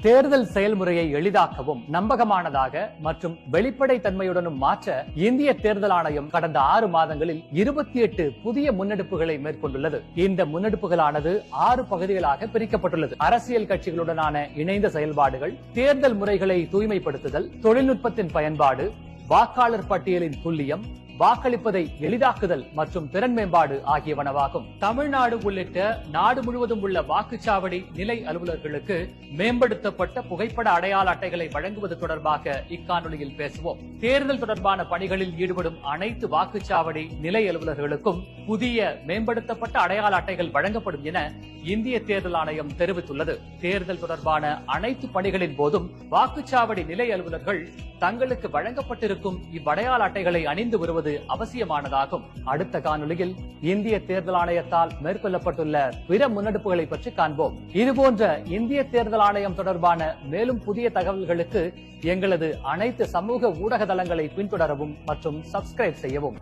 தேர்தல் செயல்முறையை எளிதாக்கவும் நம்பகமானதாக மற்றும் வெளிப்படை தன்மையுடனும் மாற்ற இந்திய தேர்தல் ஆணையம் கடந்த 6 மாதங்களில் 28 புதிய முன்னெடுப்புகளை மேற்கொண்டுள்ளது. இந்த முன்னெடுப்புகளானது 6 பகுதிகளாக பிரிக்கப்பட்டுள்ளது. அரசியல் கட்சிகளுடனான இணைந்த செயல்பாடுகள், தேர்தல் முறைகளை தூய்மைப்படுத்துதல், தொழில்நுட்பத்தின் பயன்பாடு, வாக்காளர் பட்டியலின் துல்லியம், வாக்களிப்பதை எளிதாக்குதல் மற்றும் திறன் மேம்பாடு ஆகியவனவாகும். தமிழ்நாடு உள்ளிட்ட நாடு முழுவதும் உள்ள வாக்குச்சாவடி நிலை அலுவலர்களுக்கு மேம்படுத்தப்பட்ட புகைப்பட அடையாள அட்டைகளை வழங்குவது தொடர்பாக இக்காணொலியில் பேசுவோம். தேர்தல் தொடர்பான பணிகளில் ஈடுபடும் அனைத்து வாக்குச்சாவடி நிலை அலுவலர்களுக்கும் புதிய மேம்படுத்தப்பட்ட அடையாள அட்டைகள் வழங்கப்படும் என இந்திய தேர்தல் ஆணையம் தெரிவித்துள்ளது. தேர்தல் தொடர்பான அனைத்து பணிகளின் போதும் வாக்குச்சாவடி நிலை அலுவலர்கள் தங்களுக்கு வழங்கப்பட்டிருக்கும் இவ்வடையாள அட்டைகளை அணிந்து வருவது அவசியமானதாகும். அடுத்த காணொலியில் இந்திய தேர்தல் ஆணையத்தால் மேற்கொள்ளப்பட்டுள்ள பிற முன்னெடுப்புகளை பற்றி காண்போம். இதுபோன்ற இந்திய தேர்தல் ஆணையம் தொடர்பான மேலும் புதிய தகவல்களுக்கு எங்களது அனைத்து சமூக ஊடக தளங்களை பின்தொடரவும் மற்றும் சப்ஸ்கிரைப் செய்யவும்.